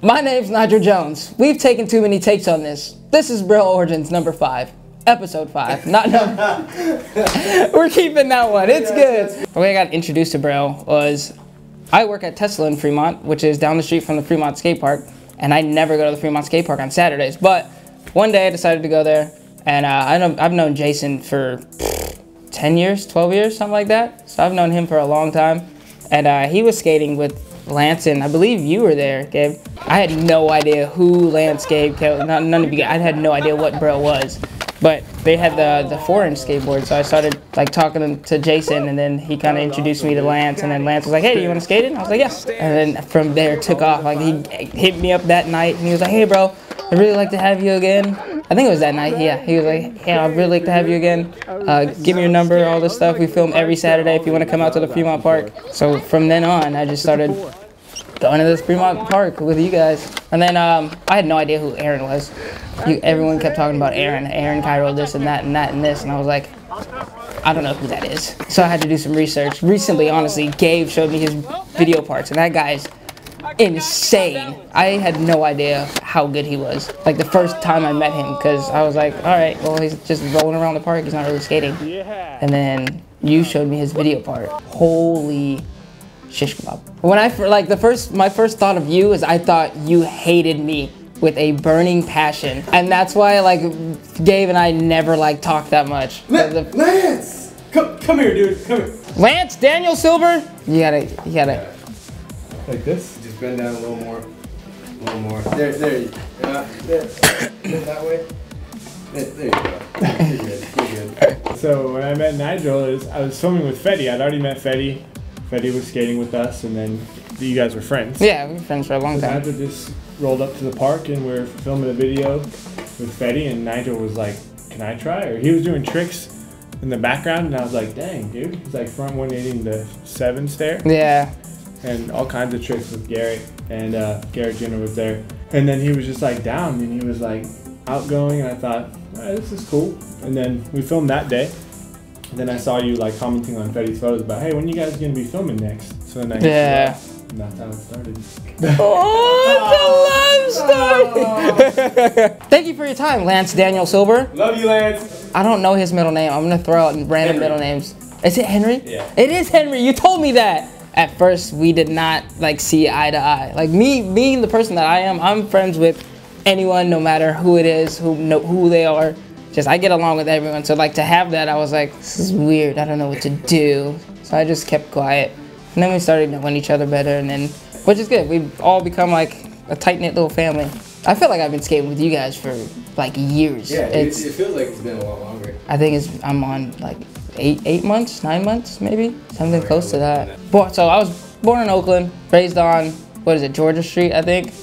My name's Nigel Jones. We've taken too many takes on this. This is Braille Origins number 5. Episode 5. Not number. We're keeping that one. It's good. The way I got introduced to Braille was I work at Tesla in Fremont, which is down the street from the Fremont skate park. And I never go to the Fremont skate park on Saturdays. But one day I decided to go there. And I've known Jason for 10 years, 12 years, something like that. So I've known him for a long time. And he was skating with Lance, and I believe you were there, Gabe. I had no idea who Lance, Gabe, none of you. I had no idea what Braille was, but they had the 4-inch skateboard. So I started like talking to Jason, and then he kind of introduced me to Lance, and then Lance was like, "Hey, do you want to skate it?" And I was like, "Yes." And then from there took off. Like he hit me up that night, and he was like, "Hey, bro, I'd really like to have you again." I think it was that night. Yeah, he was like, "Hey, I'd really like to have you again. Give me your number, all this stuff. We film every Saturday if you want to come out to the Fremont Park." So from then on, I just started going to this Fremont Park with you guys. And then I had no idea who Aaron was. Everyone kept talking about Aaron Kyro, this and that and that and this. And I was like, I don't know who that is. So I had to do some research. Recently, honestly, Gabe showed me his video parts, and that guy's insane. I had no idea how good he was. Like the first time I met him, because I was like, all right, well, he's just rolling around the park. He's not really skating. And then you showed me his video part. Holy shish kebab. When my first thought of you is I thought you hated me with a burning passion, and that's why like Gabe and I never like talked that much. Lance, come here, dude. Come here. Lance Daniel Silver. You gotta. Like this. Just bend down a little more. There you go. There. That way. There you go. You're good. So when I met Nigel, I was filming with Fetty. I'd already met Fetty. Fetty was skating with us, and then you guys were friends. Yeah, we were friends for a long time. Nigel just rolled up to the park, and we were filming a video with Fetty, and Nigel was like, "Can I try?" Or he was doing tricks in the background, and I was like, "Dang, dude!" He's like front 180 the 7 stair. Yeah. And all kinds of tricks with Garrett, and Garrett Jenner was there, and then he was just like down, and he was like outgoing, and I thought, all right, this is cool. And then we filmed that day. And then I saw you like commenting on Fetty's photos about, hey, when are you guys gonna be filming next? So then I and that's how it started. Oh, it's a love story! Thank you for your time, Lance Daniel Silver. Love you, Lance. I don't know his middle name. I'm gonna throw out random middle names. Is it Henry? Yeah. It is Henry. You told me that. At first, we did not like see eye to eye. Like me being the person that I am, I'm friends with anyone, no matter who it is, who they are. Just I get along with everyone, so like to have that, I was like, this is weird. I don't know what to do. So I just kept quiet, and then we started knowing each other better, and then which is good. We've all become like a tight knit little family. I feel like I've been skating with you guys for like years. Yeah, it feels like it's been a lot longer. I think I'm on like 8 months, 9 months, maybe something close to that. So I was born in Oakland, raised on Georgia Street, I think,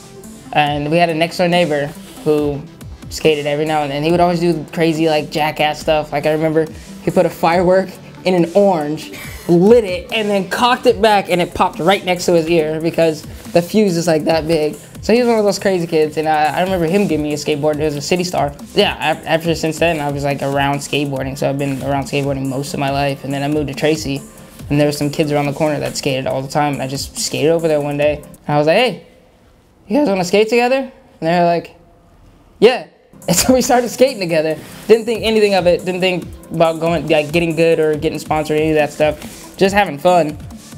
and we had a next door neighbor who skated every now and then. He would always do crazy like jackass stuff. Like I remember he put a firework in an orange, lit it, and then cocked it back, and it popped right next to his ear because the fuse is like that big. So he was one of those crazy kids, and I remember him giving me a skateboard. It was a City Star. Yeah, since then I was like around skateboarding, so I've been around skateboarding most of my life. And then I moved to Tracy, and there were some kids around the corner that skated all the time, and I just skated over there one day, and I was like, hey, you guys want to skate together? And they were like, yeah. And so we started skating together. Didn't think anything of it. Didn't think about getting good or getting sponsored or any of that stuff. Just having fun.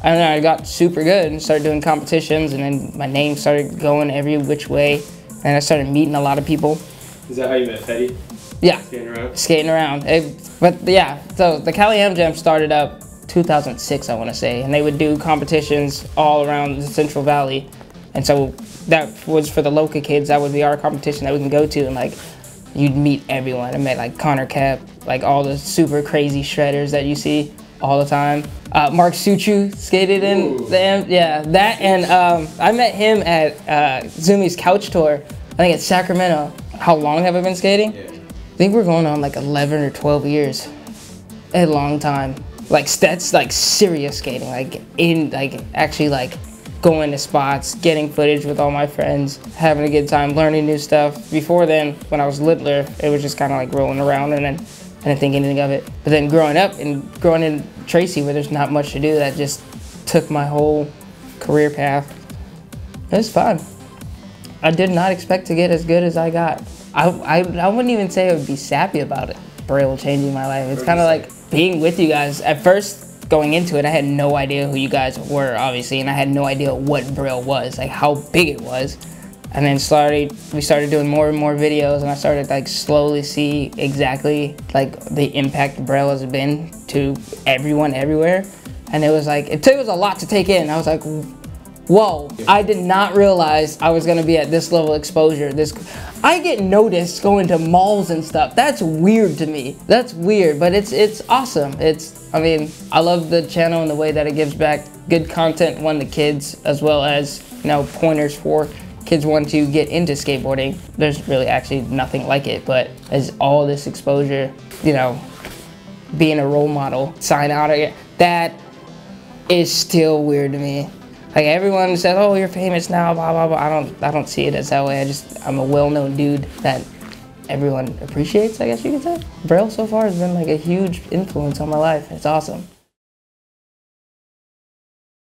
And then I got super good and started doing competitions, and then my name started going every which way. And I started meeting a lot of people. Is that how you met Fetty? Yeah. Skating around? But yeah, so the Cali Am Jam started up 2006, I want to say. And they would do competitions all around the Central Valley. And so that was for the local kids. That would be our competition that we can go to, and like you'd meet everyone. I met like Connor Kep, like all the super crazy shredders that you see all the time. Mark Suchu skated in the that, and I met him at Zumi's couch tour, I think at Sacramento. How long have I been skating? Yeah. I think we're going on like 11 or 12 years. A long time. Like that's like serious skating, actually going to spots, getting footage with all my friends, having a good time, learning new stuff. Before then, when I was littler, it was just kind of like rolling around, and then I didn't think anything of it. But then growing up and growing in Tracy, where there's not much to do, that just took my whole career path. It was fun. I did not expect to get as good as I got. I wouldn't even say I would be sappy about it. Braille changing my life. It's kind of like being with you guys. At first, going into it, I had no idea who you guys were, obviously, and I had no idea what Braille was, like how big it was. And then we started doing more and more videos, and I started like slowly see exactly like the impact Braille has been to everyone everywhere. And it was like, it was a lot to take in. I was like, whoa, I did not realize I was gonna be at this level of exposure. I get noticed going to malls and stuff. That's weird to me. That's weird, but it's awesome. I mean, I love the channel and the way that it gives back good content, one to kids, as well as, you know, pointers for kids want to get into skateboarding. There's really actually nothing like it, but as all this exposure, you know, being a role model, sign out, that is still weird to me. Like everyone says, oh, you're famous now, blah, blah, blah. I don't see it as that way. I'm a well-known dude that everyone appreciates, I guess you could say. Braille so far has been like a huge influence on my life. It's awesome.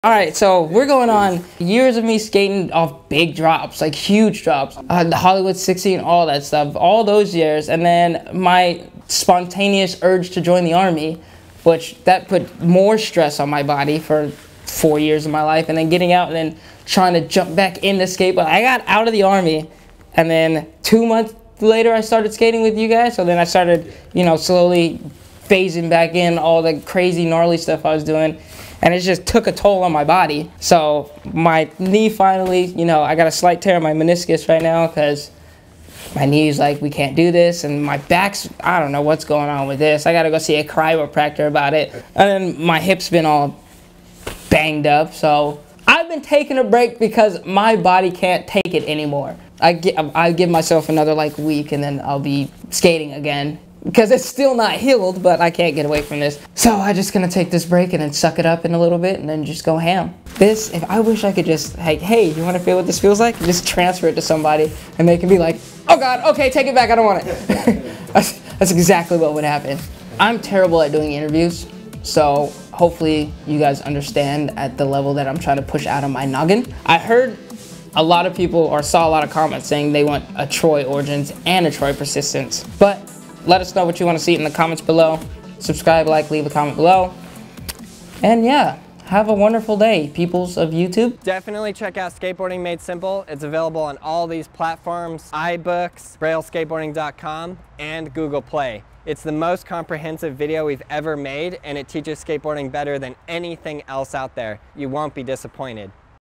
All right, so we're going on years of me skating off big drops, like huge drops. The Hollywood 60 and all that stuff, all those years. And then my spontaneous urge to join the Army, which that put more stress on my body for 4 years of my life. And then getting out and then trying to jump back into skateboard. I got out of the Army, and then 2 months later I started skating with you guys. So then I started, you know, slowly phasing back in all the crazy gnarly stuff I was doing. And it just took a toll on my body. So my knee finally, you know, I got a slight tear in my meniscus right now because my knee's like, we can't do this. And my back's, I don't know what's going on with this. I got to go see a chiropractor about it. And then my hip's been all banged up. So I've been taking a break because my body can't take it anymore. I give myself another like week, and then I'll be skating again. Because it's still not healed, but I can't get away from this. So I'm just gonna take this break and then suck it up in a little bit and then just go ham. I wish I could just, like, hey, you wanna feel what this feels like? Just transfer it to somebody and they can be like, oh God, okay, take it back, I don't want it. That's exactly what would happen. I'm terrible at doing interviews, so hopefully you guys understand at the level that I'm trying to push out of my noggin. I heard a lot of people, or saw a lot of comments saying they want a Troy Origins and a Troy Persistence, but let us know what you want to see in the comments below. Subscribe, like, leave a comment below. And yeah, have a wonderful day, peoples of YouTube. Definitely check out Skateboarding Made Simple. It's available on all these platforms, iBooks, BrailleSkateboarding.com, and Google Play. It's the most comprehensive video we've ever made, and it teaches skateboarding better than anything else out there. You won't be disappointed.